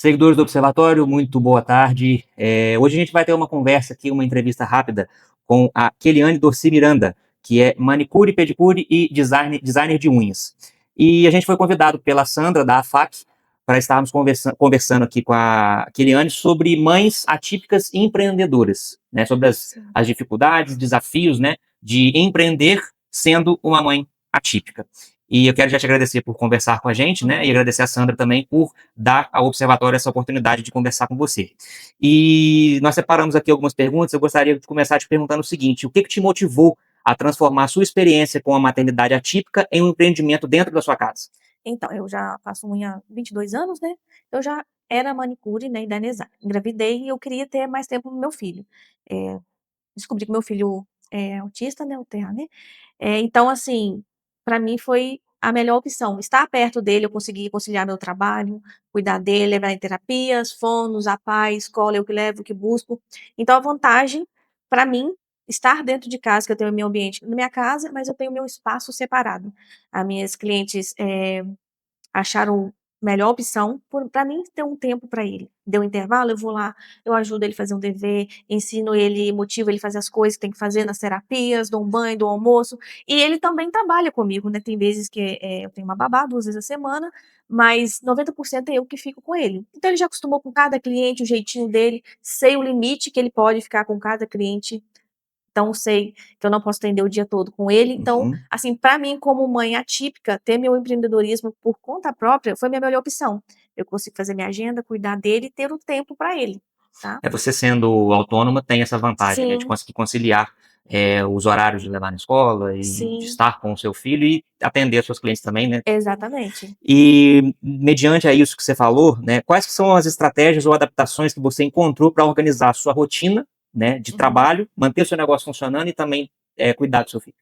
Seguidores do Observatório, muito boa tarde. Hoje a gente vai ter uma conversa aqui, uma entrevista rápida com a Keliane Dorci Miranda, que é manicure, pedicure e designer de unhas. E a gente foi convidado pela Sandra, da AFAC, para estarmos conversando aqui com a Keliane sobre mães atípicas e empreendedoras, né, sobre as dificuldades, desafios, né, de empreender sendo uma mãe atípica. E eu quero já te agradecer por conversar com a gente, né, e agradecer a Sandra também por dar ao Observatório essa oportunidade de conversar com você. E nós separamos aqui algumas perguntas. Eu gostaria de começar te perguntando o seguinte: o que te motivou a transformar a sua experiência com a maternidade atípica em um empreendimento dentro da sua casa? Então, eu já faço unha há 22 anos, né, eu já era manicure, né, e designer. Engravidei e eu queria ter mais tempo com meu filho. Eh, Descobri que meu filho é autista, né, o TEA, né, então assim, pra mim foi a melhor opção, estar perto dele, eu consegui conciliar meu trabalho, cuidar dele, levar em terapias, fonos, a pá, escola, eu que levo, eu que busco. Então a vantagem, pra mim, estar dentro de casa, que eu tenho o meu ambiente na minha casa, mas eu tenho o meu espaço separado. As minhas clientes, acharam melhor opção pra mim ter um tempo pra ele. Deu intervalo, eu vou lá, eu ajudo ele fazer um dever, ensino ele, motivo ele a fazer as coisas que tem que fazer nas terapias, dou um banho, dou um almoço, e ele também trabalha comigo, né, tem vezes que, eu tenho uma babá 2 vezes a semana, mas 90% é eu que fico com ele. Então ele já acostumou com cada cliente, o jeitinho dele, sei o limite que ele pode ficar com cada cliente, então sei que eu não posso estender o dia todo com ele, então, Uhum. assim, pra mim como mãe atípica, ter meu empreendedorismo por conta própria foi minha melhor opção. Eu consigo fazer minha agenda, cuidar dele e ter o tempo pra ele, tá. Você sendo autônoma tem essa vantagem, né, de Sim, conseguir conciliar, os horários de levar na escola e de sim, estar com o seu filho e atender os seus clientes também, né. exatamente. E mediante a isso que você falou, né, quais que são as estratégias ou adaptações que você encontrou para organizar a sua rotina, né, de Uhum. trabalho, manter o seu negócio funcionando e também, cuidar do seu filho?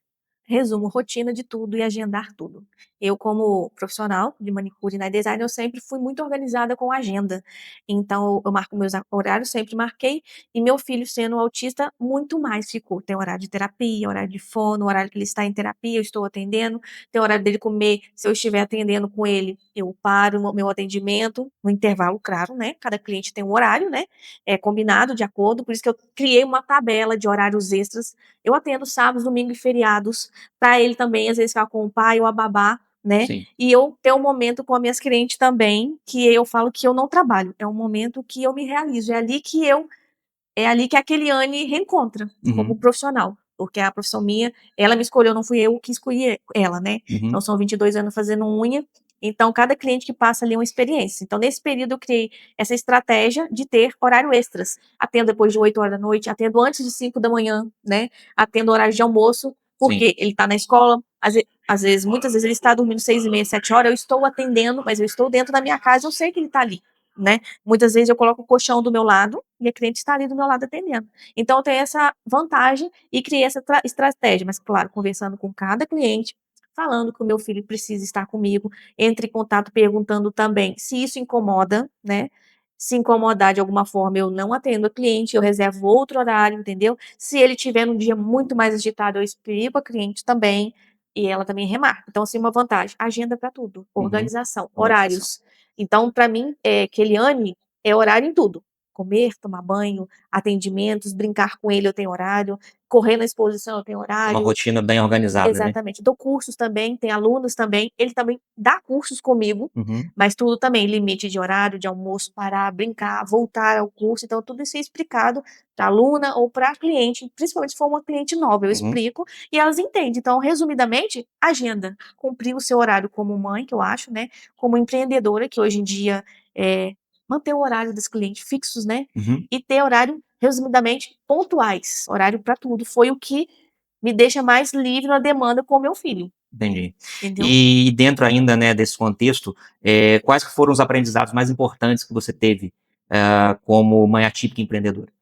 Resumo, rotina de tudo e agendar tudo. Eu como profissional de manicure, né, design, eu sempre fui muito organizada com agenda. Então eu marco meus horários, sempre marquei, e meu filho sendo autista, muito mais ficou. Tem horário de terapia, horário de fono, horário que ele está em terapia, eu estou atendendo, tem horário dele comer, se eu estiver atendendo com ele, eu paro o meu atendimento, no intervalo, claro, né, cada cliente tem um horário, né, combinado de acordo, por isso que eu criei uma tabela de horários extras. Eu atendo sábados, domingos e feriados, para ele também, às vezes, ficar com o pai ou a babá, né, Sim. e eu ter um momento com as minhas clientes também, que eu falo que eu não trabalho, é um momento que eu me realizo, é ali que a Keliane reencontra, como Uhum, profissional, porque a profissão minha, ela me escolheu, não fui eu que escolhi ela, né. Então uhum, são 22 anos fazendo unha, então cada cliente que passa ali é uma experiência. Então nesse período eu criei essa estratégia de ter horário extras. Atendo depois de 20h, atendo antes de 5 da manhã, né, atendo horário de almoço, sim. porque ele tá na escola, às vezes, muitas vezes ele está dormindo 6h30, 7h, eu estou atendendo, mas eu estou dentro da minha casa, eu sei que ele tá ali, né. Muitas vezes eu coloco o colchão do meu lado, e a cliente está ali do meu lado atendendo. Então eu tenho essa vantagem e criei essa estratégia, mas claro, conversando com cada cliente, falando que o meu filho precisa estar comigo, entre em contato perguntando também se isso incomoda, né. Se incomodar de alguma forma, eu não atendo a cliente, eu reservo outro horário, entendeu. Se ele tiver num dia muito mais agitado, eu explico a cliente também, e ela também remarca. Então assim, uma vantagem, agenda para tudo, Uhum. organização, Organização. horários. Então para mim, Keliane é horário em tudo. Comer, tomar banho, atendimentos, brincar com ele eu tenho horário, correr na exposição eu tenho É uma horário. rotina bem organizada, né. Exatamente. Dou cursos também, tem alunos também, ele também dá cursos comigo, Uhum, mas tudo também, limite de horário, de almoço, parar, brincar, voltar ao curso, então tudo isso é explicado pra aluna ou pra cliente, principalmente se for uma cliente nova, eu uhum. explico e elas entendem. Então, resumidamente, agenda, cumprir o seu horário como mãe, que eu acho, né, como empreendedora, que hoje em dia, manter o horário dos clientes fixos, né, Uhum, e ter horário, resumidamente, pontuais, horário pra tudo, foi o que me deixa mais livre na demanda com o meu filho, entendi. entendeu. E dentro ainda, né, desse contexto, quais que foram os aprendizados mais importantes que você teve, como mãe atípica empreendedora?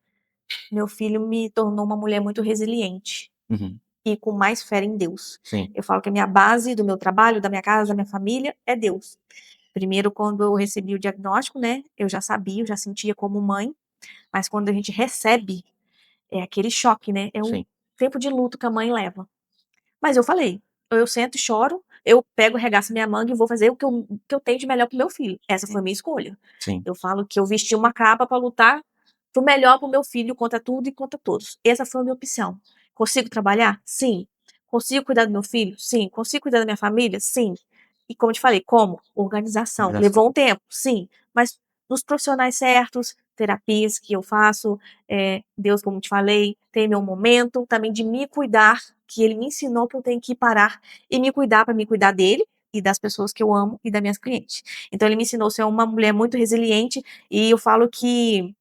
Meu filho me tornou uma mulher muito resiliente Uhum, e com mais fé em Deus. sim. Eu falo que a minha base do meu trabalho, da minha casa, da minha família é Deus. Primeiro, quando eu recebi o diagnóstico, né, eu já sabia, eu já sentia como mãe, mas quando a gente recebe, é aquele choque, né, é um Sim. tempo de luto que a mãe leva. Mas eu falei, eu sento e choro, eu pego, regaço minha manga e vou fazer o que eu tenho de melhor pro meu filho. Essa foi a minha escolha. Sim. Eu falo que eu vesti uma capa para lutar pro melhor pro meu filho contra tudo e contra todos. Essa foi a minha opção. Consigo trabalhar? Sim. Consigo cuidar do meu filho? Sim. Consigo cuidar da minha família? Sim. E como eu te falei, como? Organização. Levou um tempo? Sim. Mas nos profissionais certos, terapias que eu faço, Deus, como eu te falei, tem meu momento também de me cuidar, que ele me ensinou que eu tenho que parar e me cuidar para me cuidar dele e das pessoas que eu amo e das minhas clientes. Então ele me ensinou a ser uma mulher muito resiliente e eu falo que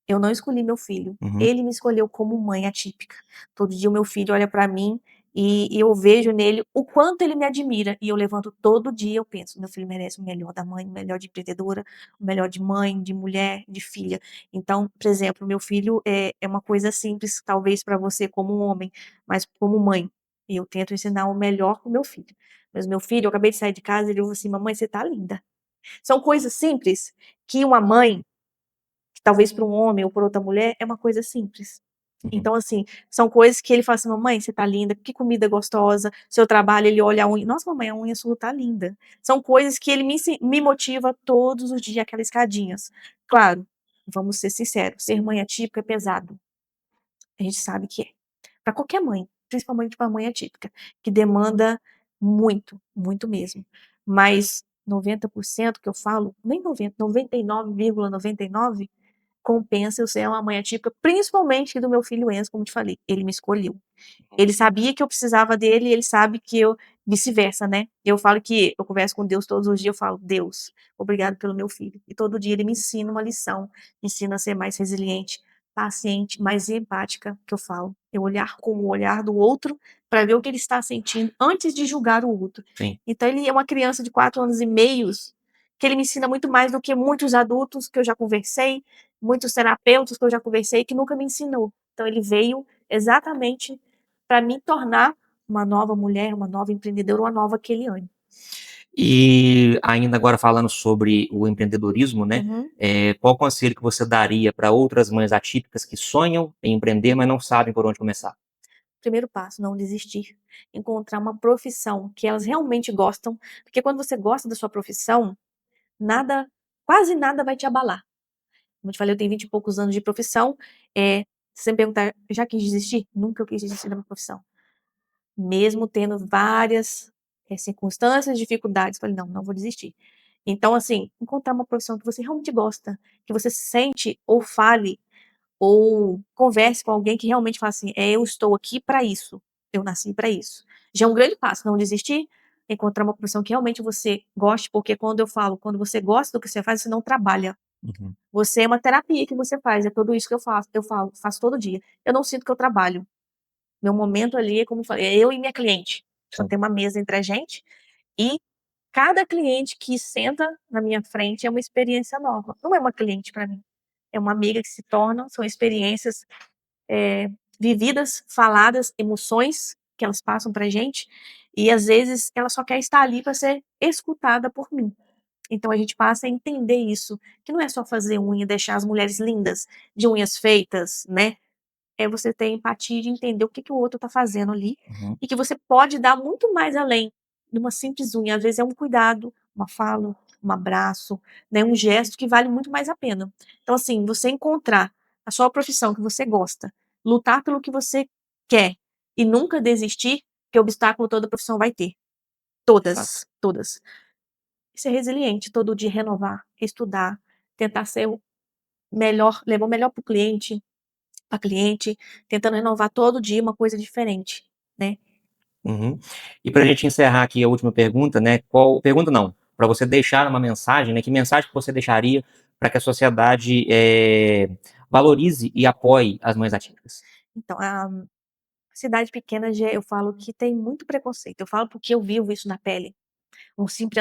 eu não escolhi meu filho, ele me escolheu como mãe atípica. Todo dia o meu filho olha para mim e eu vejo nele o quanto ele me admira e eu levanto todo dia e eu penso: "Meu filho merece o melhor da mãe, o melhor de empreendedora, o melhor de mãe, de mulher, de filha". Então, por exemplo, meu filho é uma coisa simples, talvez para você como um homem, mas como mãe, eu tento ensinar o melhor para o meu filho. Mas meu filho, eu acabei de sair de casa, ele falou assim: "Mamãe, você tá linda". São coisas simples que uma mãe que talvez para um homem ou para outra mulher é uma coisa simples. Então, assim, são coisas que ele fala assim: "Mamãe, você tá linda, que comida gostosa, seu trabalho", ele olha a unha: "Nossa, mamãe, a unha sua tá linda". São coisas que ele me motiva todos os dias, aquelas escadinhas. Claro, vamos ser sinceros, ser mãe atípica é pesado. A gente sabe que é. Para qualquer mãe, principalmente para mãe atípica, que demanda muito, muito mesmo. Mas 90% que eu falo, nem 90, 99,99 compensa eu ser uma mãe atípica, principalmente do meu filho Enzo, como te falei, ele me escolheu. Ele sabia que eu precisava dele e ele sabe que eu vice-versa, né. Eu falo que eu converso com Deus todos os dias, eu falo: "Deus, obrigado pelo meu filho". E todo dia ele me ensina uma lição, me ensina a ser mais resiliente, paciente, mais empática, que eu falo, eu olhar com o olhar do outro para ver o que ele está sentindo antes de julgar o outro. Sim. Então ele é uma criança de 4 anos e meios, que ele me ensina muito mais do que muitos adultos que eu já conversei, muitos terapeutas que eu já conversei, que nunca me ensinou. Então ele veio exatamente para me tornar uma nova mulher, uma nova empreendedora, uma nova Keliane. E ainda agora falando sobre o empreendedorismo, né, Uhum. qual conselho que você daria para outras mães atípicas que sonham em empreender, mas não sabem por onde começar? Primeiro passo, não desistir. Encontrar uma profissão que elas realmente gostam, porque quando você gosta da sua profissão, nada, quase nada vai te abalar. Como eu te falei, eu tenho 20 e poucos anos de profissão, se você me perguntar: "Já quis desistir?", nunca eu quis desistir da minha profissão. Mesmo tendo várias, circunstâncias, dificuldades, falei: "Não, não vou desistir". Então, assim, encontrar uma profissão que você realmente gosta, que você se sente ou fale, ou converse com alguém que realmente fala assim: "Eu estou aqui para isso, eu nasci para isso". Já é um grande passo, não desistir, encontrar uma profissão que realmente você goste, porque quando eu falo, quando você gosta do que você faz, você não trabalha. Uhum. Você é uma terapia que você faz, é tudo isso que eu falo, faço todo dia. Eu não sinto que eu trabalho. Meu momento ali é como eu falei, é eu e minha cliente. Só Sim. tem uma mesa entre a gente e cada cliente que senta na minha frente é uma experiência nova. Não é uma cliente para mim, é uma amiga que se torna, são experiências, vividas, faladas, emoções que elas passam pra gente, e às vezes ela só quer estar ali para ser escutada por mim. Então a gente passa a entender isso, que não é só fazer unha e deixar as mulheres lindas, de unhas feitas, né, é você ter empatia de entender o que que o outro está fazendo ali, Uhum. e que você pode dar muito mais além de uma simples unha, às vezes é um cuidado, uma fala, um abraço, né, um gesto que vale muito mais a pena. Então assim, você encontrar a sua profissão que você gosta, lutar pelo que você quer e nunca desistir, porque obstáculo toda profissão vai ter, Fato. todas, todas. E ser resiliente, todo dia renovar, estudar, tentar ser o melhor, levar o melhor para o cliente, a cliente, tentando renovar todo dia uma coisa diferente, né. Uhum. E para a gente encerrar aqui a última pergunta, né, qual pergunta não, para você deixar uma mensagem, né, que mensagem que você deixaria para que a sociedade, valorize e apoie as mães atípicas? Então, a cidade pequena já eu falo que tem muito preconceito, eu falo porque eu vivo isso na pele. Um simples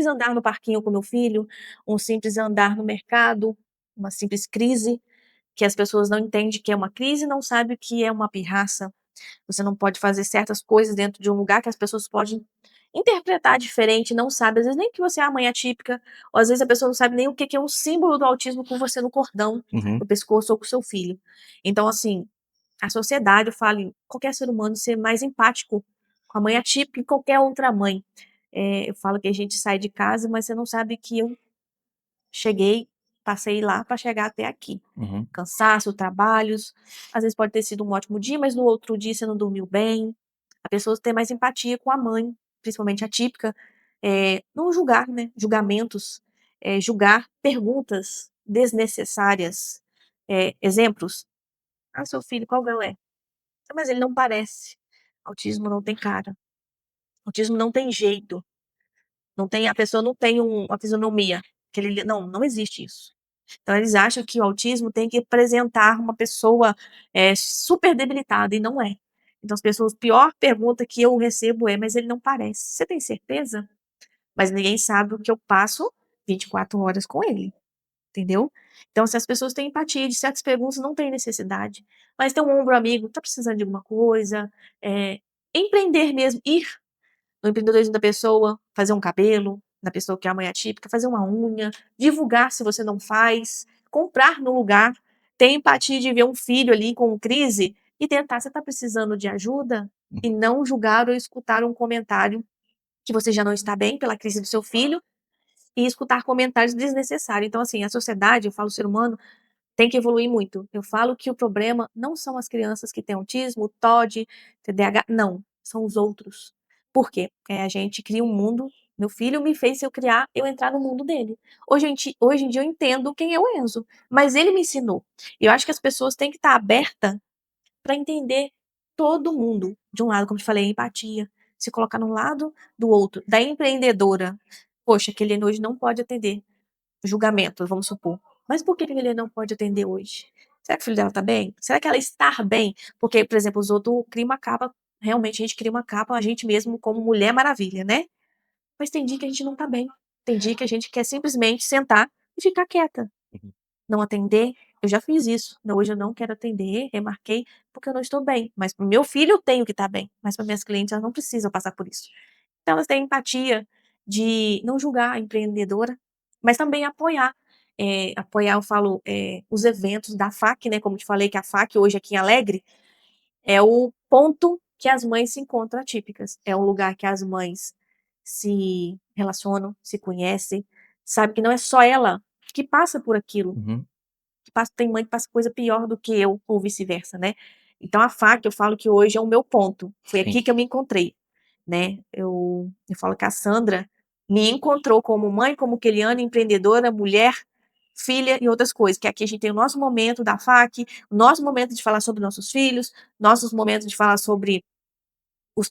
andar no parquinho com meu filho, um simples andar no mercado, uma simples crise, que as pessoas não entendem que é uma crise, não sabe o que é uma pirraça. Você não pode fazer certas coisas dentro de um lugar que as pessoas podem interpretar diferente, não sabe, às vezes nem que você é a mãe atípica, ou às vezes a pessoa não sabe nem o que que é um símbolo do autismo com você no cordão, Uhum. no pescoço ou com seu filho. Então assim, a sociedade, eu falo em qualquer ser humano ser mais empático, com a mãe atípica e qualquer outra mãe. Eu falo que a gente sai de casa, mas você não sabe que eu cheguei, passei lá para chegar até aqui. Uhum. Cansaço, trabalhos, às vezes pode ter sido um ótimo dia, mas no outro dia você não dormiu bem. A pessoa tem mais empatia com a mãe, principalmente atípica, não julgar, né, julgamentos, julgar perguntas desnecessárias. Exemplos: "Ah, seu filho qual grau é?". "Mas ele não parece". Autismo não tem cara, autismo não tem jeito, não tem a pessoa não tem uma fisionomia, que ele não existe isso. Então eles acham que o autismo tem que apresentar uma pessoa, super debilitada e não é. Então as pessoas pior pergunta que eu recebo é: "Mas ele não parece". "Você tem certeza?". Mas ninguém sabe o que eu passo 24 horas com ele, entendeu? Então se as pessoas têm empatia de certas perguntas não tem necessidade, mas tem um ombro amigo, tá precisando de alguma coisa, empreender mesmo, ir no empreendedorismo da pessoa, fazer um cabelo, da pessoa que é a mãe atípica, fazer uma unha, divulgar se você não faz, comprar no lugar, ter empatia de ver um filho ali com crise e tentar: "Você tá precisando de ajuda?". E não julgar ou escutar um comentário que você já não está bem pela crise do seu filho e escutar comentários desnecessários. Então, assim, a sociedade, eu falo o ser humano, tem que evoluir muito. Eu falo que o problema não são as crianças que têm autismo, TOD, TDAH, não, são os outros. Por quê? A gente cria um mundo, meu filho me fez eu entrar no mundo dele. Hoje em dia eu entendo quem é o Enzo, mas ele me ensinou. E eu acho que as pessoas têm que estar aberta para entender todo mundo. De um lado, como eu te falei, a empatia, se colocar no lado do outro, da empreendedora. Poxa, que ele hoje não pode atender julgamento, vamos supor. Mas por que ele não pode atender hoje? Será que o filho dela tá bem? Será que ela está bem? Porque, por exemplo, os outros criam uma capa, realmente a gente cria uma capa, a gente mesmo como Mulher Maravilha, né? Mas tem dia que a gente não tá bem. Tem dia que a gente quer simplesmente sentar e ficar quieta. Uhum. Não atender, eu já fiz isso. Não, hoje eu não quero atender, remarquei, porque eu não estou bem. Mas para o meu filho eu tenho que estar bem. Mas para minhas clientes, elas não precisam passar por isso. Então elas têm empatia de não julgar a empreendedora, mas também apoiar. Apoiar, eu falo, os eventos da FAC, né? Como te falei, que a FAC hoje aqui em Alegre é o ponto que as mães se encontram atípicas. É um lugar que as mães se relacionam, se conhecem, sabe que não é só ela que passa por aquilo. Uhum. Tem mãe que passa coisa pior do que eu, ou vice-versa, né. Então a FAC, eu falo que hoje é o meu ponto, foi Sim. aqui que eu me encontrei, né. Eu falo que a Sandra me encontrou como mãe, como Keliane, empreendedora, mulher, filha e outras coisas, que aqui a gente tem o nosso momento da FAC, o nosso momento de falar sobre nossos filhos, nossos momentos de falar sobre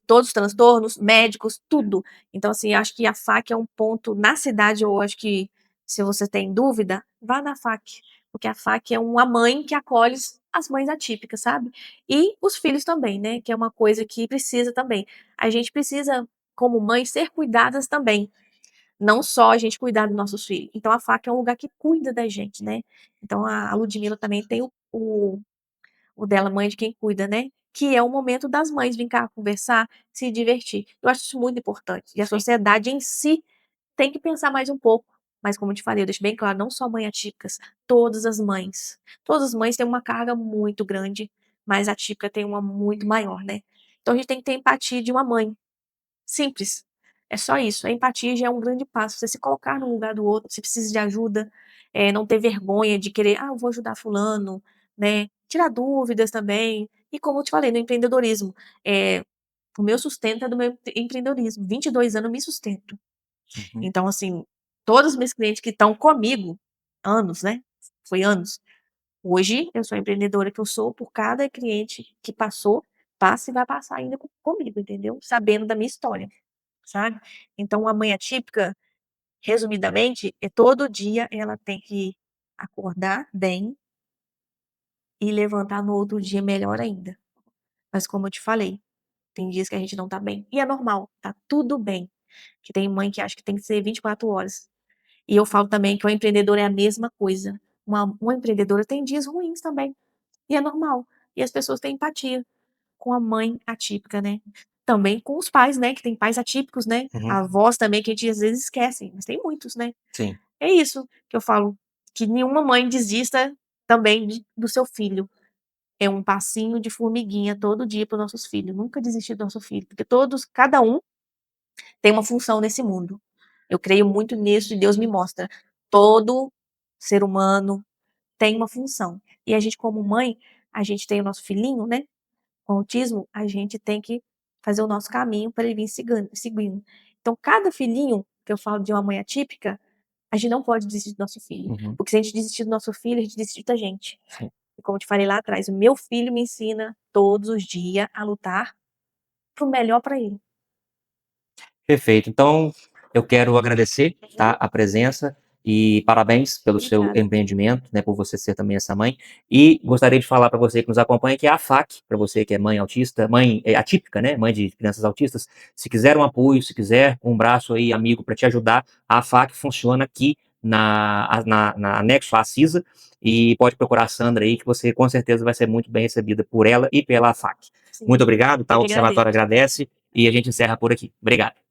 todos os transtornos, médicos, tudo. Então, assim, acho que a FAC é um ponto na cidade, eu acho que se você tem dúvida, vá na FAC, porque a FAC é uma mãe que acolhe as mães atípicas, sabe? E os filhos também, né? Que é uma coisa que precisa também. A gente precisa, como mãe, ser cuidadas também. Não só a gente cuidar dos nossos filhos. Então a FAC é um lugar que cuida da gente, né? Então a Ludmilla também tem o dela, mãe de quem cuida, né, que é o momento das mães vir cá conversar, se divertir. Eu acho isso muito importante. E a Sim. sociedade em si tem que pensar mais um pouco. Mas como eu te falei, eu deixo bem claro, não só mães atípicas, todas as mães. Todas as mães têm uma carga muito grande, mas a atípica tem uma muito maior, né. Então a gente tem que ter empatia de uma mãe. Simples. É só isso. A empatia já é um grande passo. Você se colocar no lugar do outro, se precisa de ajuda, não ter vergonha de querer: "Ah, eu vou ajudar fulano", né. Tirar dúvidas também. E como eu te falei, no empreendedorismo, o meu sustento é do meu empreendedorismo. 22 anos eu me sustento. Uhum. Então, assim, todos os meus clientes que estão comigo, anos, né, foi anos. Hoje eu sou a empreendedora que eu sou por cada cliente que passou, passa e vai passar ainda comigo, entendeu? Sabendo da minha história. Sabe? Então a mãe atípica, resumidamente, todo dia ela tem que acordar bem e levantar no outro dia melhor ainda. Mas como eu te falei, tem dias que a gente não tá bem, e é normal, tá tudo bem, que tem mãe que acha que tem que ser 24 horas. E eu falo também que o empreendedor é a mesma coisa, uma empreendedora tem dias ruins também, e é normal, e as pessoas têm empatia com a mãe atípica, né. Também com os pais, né, que tem pais atípicos, né, Uhum. avós também que a gente às vezes esquece, mas tem muitos, né. Sim. É isso que eu falo, que nenhuma mãe desista também do seu filho. é um passinho de formiguinha todo dia para os nossos filhos, nunca desistir do nosso filho, porque cada um tem uma função nesse mundo. Eu creio muito nisso e Deus me mostra. Todo ser humano tem uma função. E a gente, como mãe, a gente tem o nosso filhinho, né? Com autismo, a gente tem que fazer o nosso caminho para ele vir seguindo. Então, cada filhinho, que eu falo de uma mãe atípica, a gente não pode desistir do nosso filho. Uhum. Porque se a gente desistir do nosso filho, a gente desiste da gente. Sim. E como eu te falei lá atrás, o meu filho me ensina todos os dias a lutar pro melhor para ele. Perfeito. Então, eu quero agradecer, tá, a presença e parabéns pelo seu Obrigada. empreendimento, né, por você ser também essa mãe. E gostaria de falar para você que nos acompanha que a AFAC, para você que é mãe autista, mãe atípica, né, mãe de crianças autistas, se quiser um apoio, se quiser um braço aí amigo para te ajudar, a AFAC funciona aqui na anexo à CISA e pode procurar a Sandra aí que você com certeza vai ser muito bem recebida por ela e pela AFAC. Sim, Muito obrigado, tá? eu O que agradeço. Observatório agradece e a gente encerra por aqui. Obrigado.